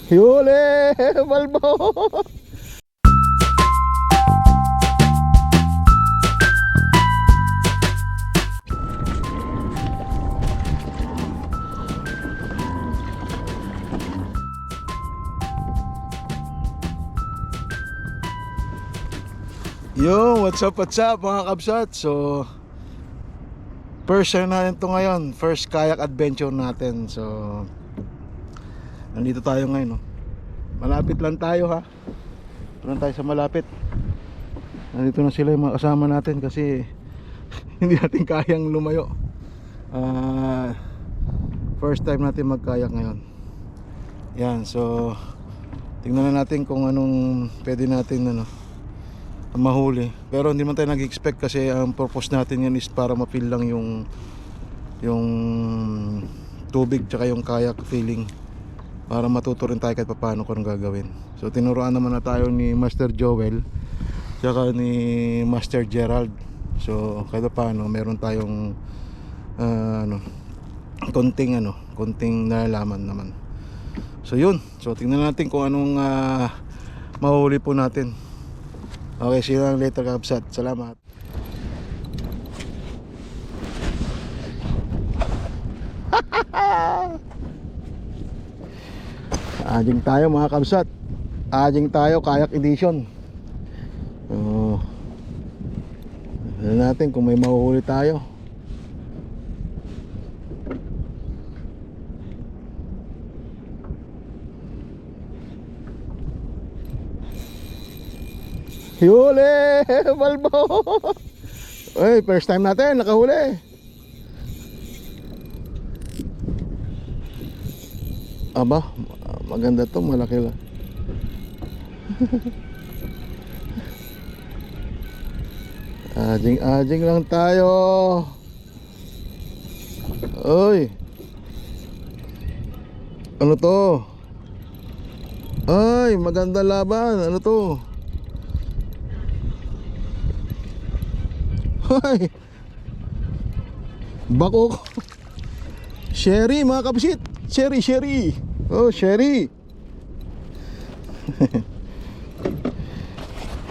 Huli! Balbo! Yo, what's up mga kabsat? So, first year natin to ngayon. First kayak adventure natin. So, nandito tayo ngayon, no? Malapit lang tayo, ha. Ito lang tayo sa malapit. Nandito na sila yung mga kasama natin kasi hindi natin kayang lumayo. First time natin magkayak ngayon. Yan, so tingnan na natin kung anong pwede natin mahuli. Pero hindi man tayo nag-expect kasi ang purpose natin yan is para ma-feel lang yung tubig tsaka yung kayak feeling, para matuto rin tayo kahit paano kung anong gagawin. So tinuruan naman na tayo ni Master Joel tsaka ni Master Gerald. So kahit paano meron tayong konting nalalaman naman. So yun, so tingnan natin kung anong mahuli po natin. Okay, see you later kabsat. Salamat. Ading tayo mga kabsat. Ading tayo kayak edition. Tignan natin kung may mahuhuli tayo. Huli! Balbo! Uy, first time natin nakahuli. Aba, maganda to, malaki lang. Ajing lang tayo. Uy, ano to? Ay, maganda laban. Ano to? Hoy, bako. Sherry mga kapisit. Sherry. Oh, sherry.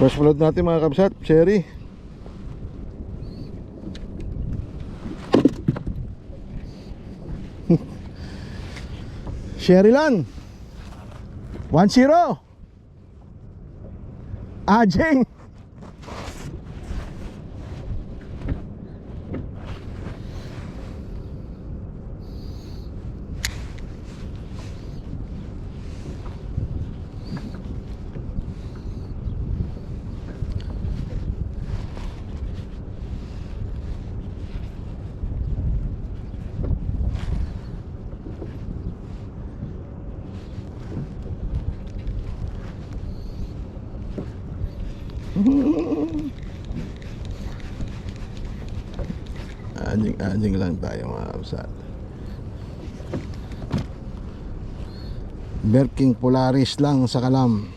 First flood natin mga kapisat. Sherry. Sherry lang 1-0. Ajing. Anjing lang tayo mga kapsat. Berking Polaris lang sa kalam.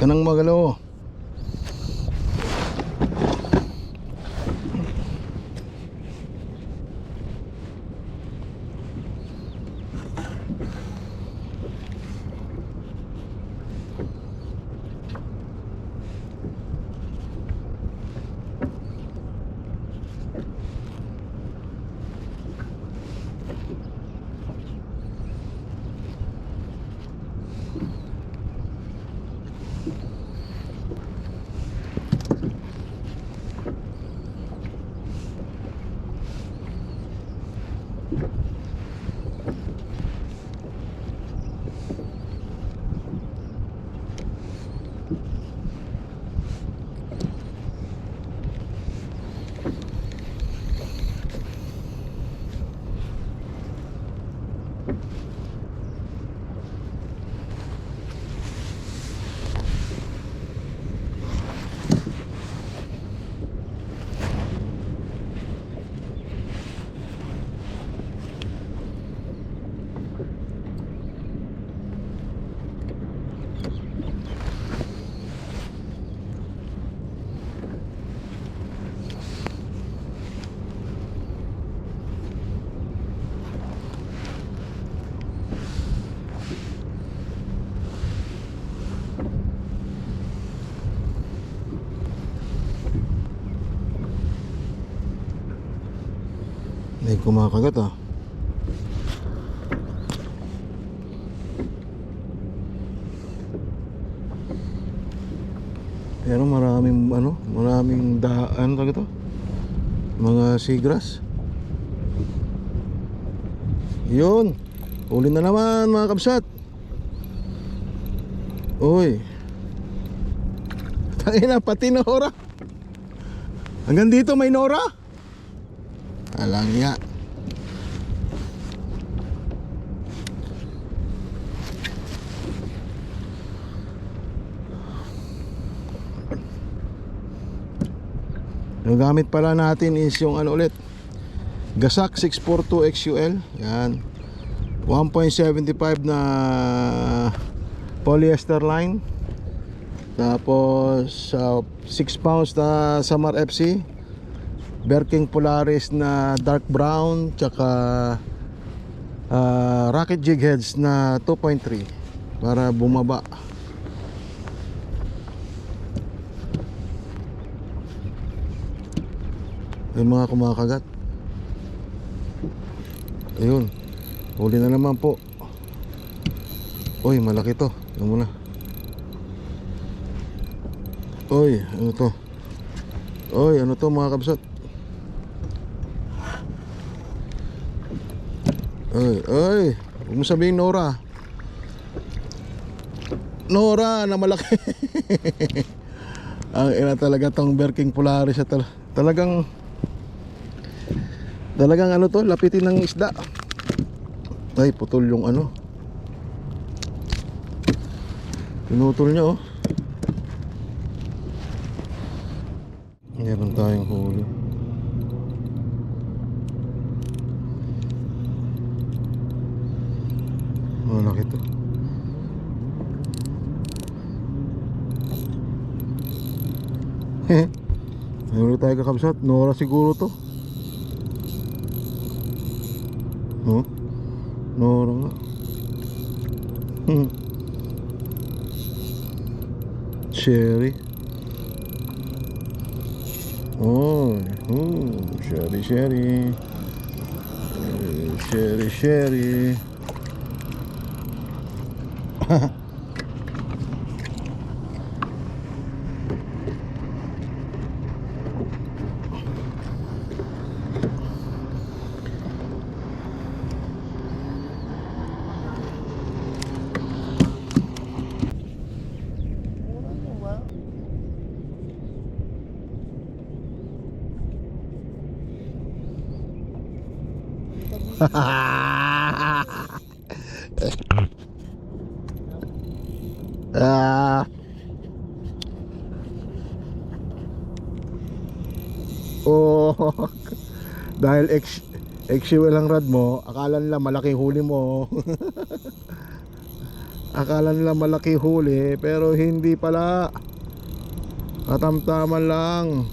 Kanang magalo. Ay kumakagat ah. Pero maraming daan talaga to. Mga seagrass. Yun. Uli na naman mga kabsat. Uy. Tangina pati Nora. Hanggang dito may Nora. Alang ya. Yung gamit pala natin is yung ano ulit, Gasak 642 XUL. Yan, 1.75 na polyester line. Tapos 6 pounds na Samar FC, Berking Polaris na dark brown, tsaka rocket jig heads na 2.3 para bumaba. Yung mga kumakagat. Ayun, huli na naman po. Uy, malaki to. Yan muna. Uy, ano to? Uy, ano to mga kabsat? Uy, huwag mo sabihin Nora. Nora na malaki. Ang ina talaga tong Berking Polaris at talagang ano to, lapitin ng isda. Ay, putol yung ano. Pinutol niya oh. Meron tayong huli. Malaki to. Ayun tayo kakabsat. Nora siguro to. Oh, Nora nga. Sherry. Oh, Sherry. Sherry. Ah. Oh. Dahil XUL ang rad mo, akala nila malaki huli mo. Akala nila malaki huli, pero hindi pala. Katamtaman lang.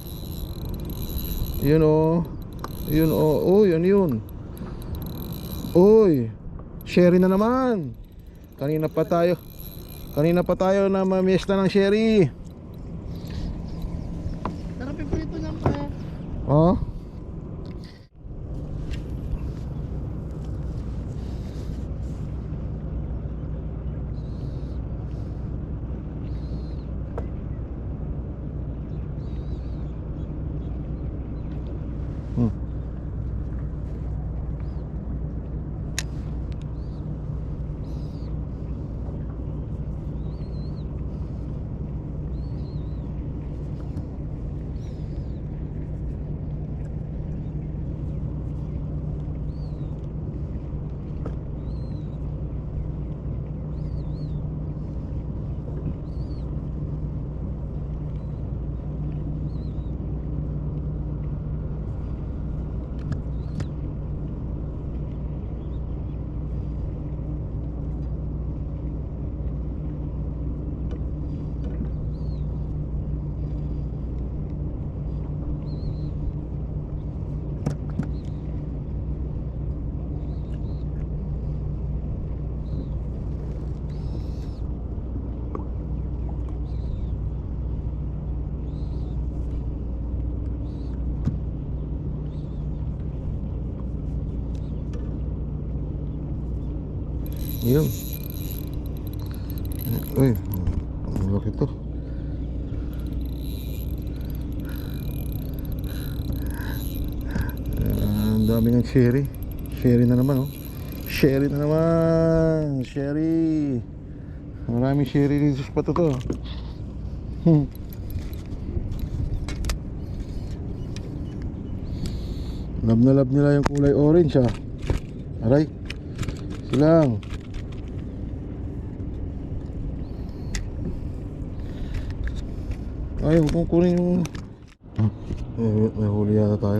Yun oh. Yun oh. Oh, yun. Uy, sherry na naman. Kanina pa tayo na mamiesta ng sherry. Pero piprito niyan pa. Oh. Yun. Uy, ang laki to. Ang dami ng sherry. Sherry na naman, oh. Sherry na naman. Sherry. Maraming sherry dito sa spot to. Love na love nila yung kulay orange, ah. Aray. Silang. Ay, huwag kong kunin yung... may huli yata tayo.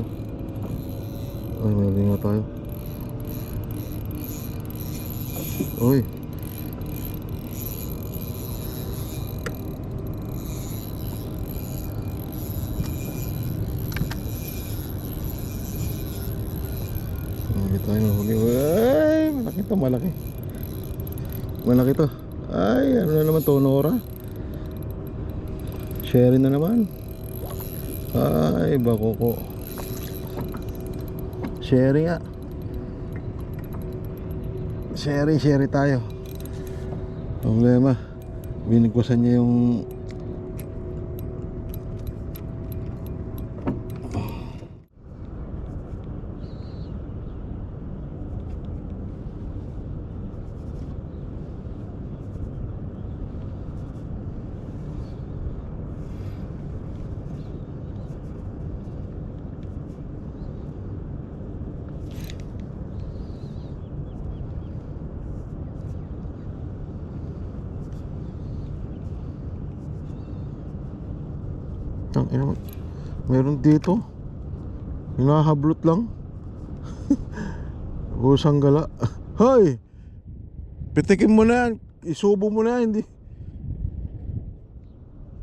Ay, may huli nga tayo. Uy. Huli tayo, huli. Ay, malaki to, malaki. Malaki to. Ay, ano na naman to, Nora? Sherry na naman. Ay, bako ko. Sherry nga. Sherry tayo. Problema, binigwasan niya yung... Meron dito. Hinahablot lang. Busang gala. Hoy! Pitikin mo na yan. Isubo mo na yan. Hindi.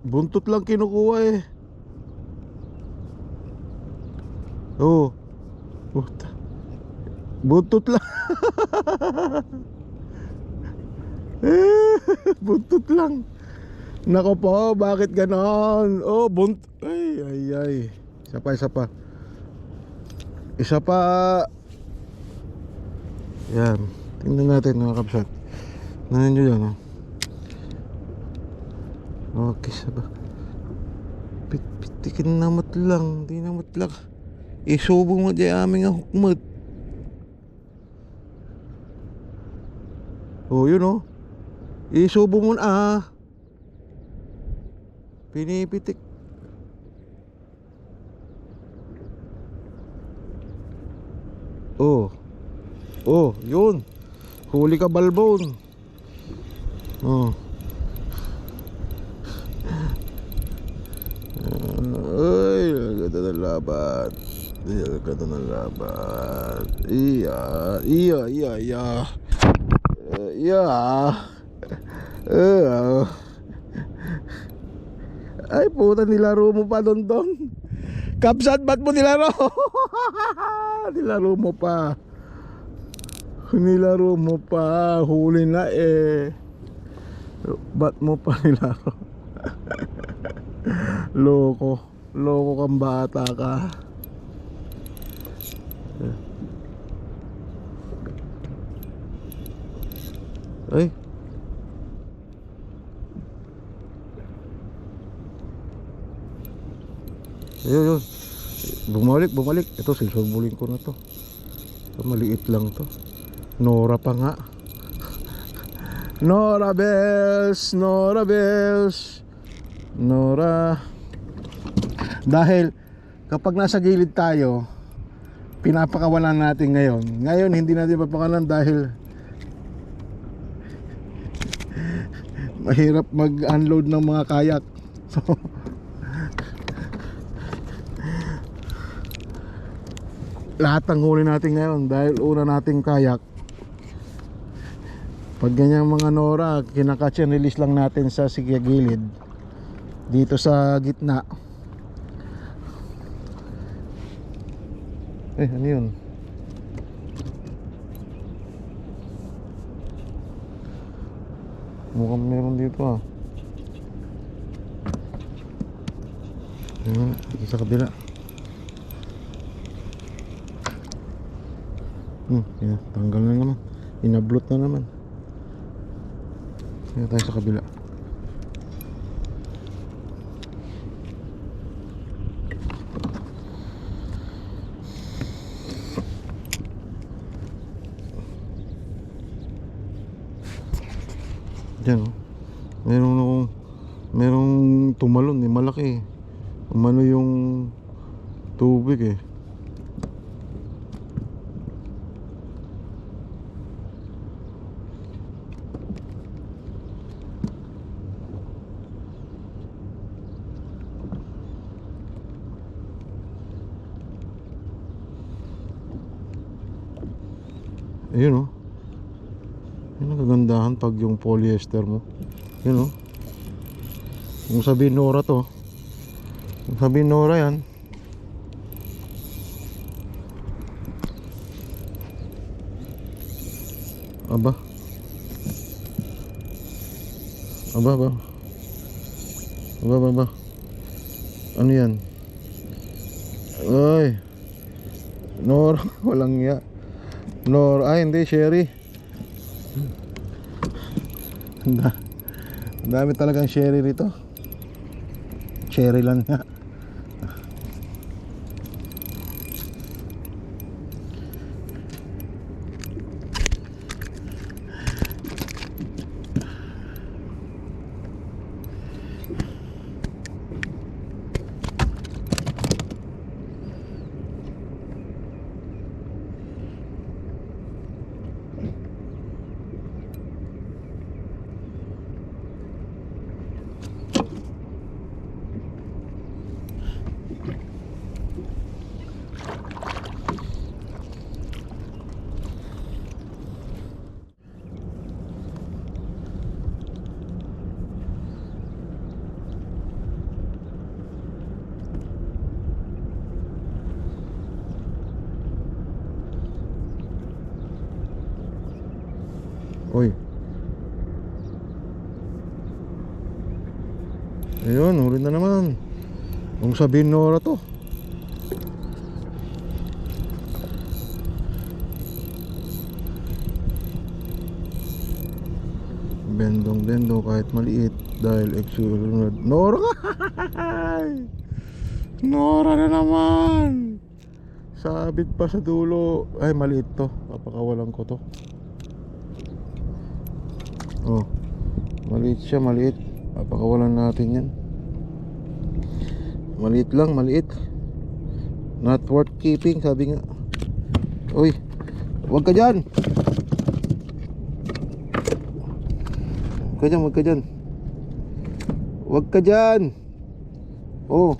Buntot lang kinukuha eh. Oh. Puta. Buntot lang. Buntot lang. Nako po, bakit ganon? Oh, ay. Isa pa. Isa pa. Yan. Tingnan natin mga kapsat. Tingnan nyo yan, oh. Okay, saba. Pitikin na matlang. Di na matlang. Isubo mo di aming hukmat. Oh, yun, oh. Isubo mo na, ah. Pinipitik. Oh, yun. Huli ka, balbon. Oh. Ay, ganda ng laban. Ganda ng laban. Iya. Ay, puta, nilaro mo pa, Dondong. Kapsat, ba't mo nilaro? Nilaro mo pa. Huli na eh. Ba't mo pa nilaro? Loko kang bata ka. Ay. Ayun. Bumalik. Ito, silsobulin ko na to. Ito, maliit lang to. Nora pa nga. Nora bells. Dahil kapag nasa gilid tayo, pinapakawalan natin ngayon. Ngayon hindi natin papakawalan dahil mahirap mag-unload ng mga kayak. So lahat ng huli natin ngayon dahil una nating kayak. Pag ganyan mga Nora, kinakatch and release lang natin sa gilid dito sa gitna. Ano yun? Mukhang meron dito, ah. Dito sa kabila. Tanggal na naman. Inablot na naman. Dito tayo sa kabila. Diyan oh. Merong tumalon eh, malaki. Umano yung tubig eh. Ayun oh. Yun ang kagandahan pag yung polyester mo. Yun oh. Kung sabihin Nora to. Kung sabihin Nora yan. Aba. Aba. Aba. Ano yan? Ay. Nora. Walang ya. Nora. Ay hindi, Sherry. Ang dami talagang Sherry rito. Cherry lang nga. Uy. Ayun, huli na naman. Kung sabihin Nora to. Bendong kahit maliit dahil exulunod. Nora ka! Nora na naman. Sabit pa sa dulo. Ay, maliit to. Papakawalan ko to. Oh, maliit siya, maliit. Papakawalan natin yan. Maliit lang, maliit. Not worth keeping, sabi nga. Uy, huwag ka dyan. Huwag ka dyan. Huwag ka dyan. Oh,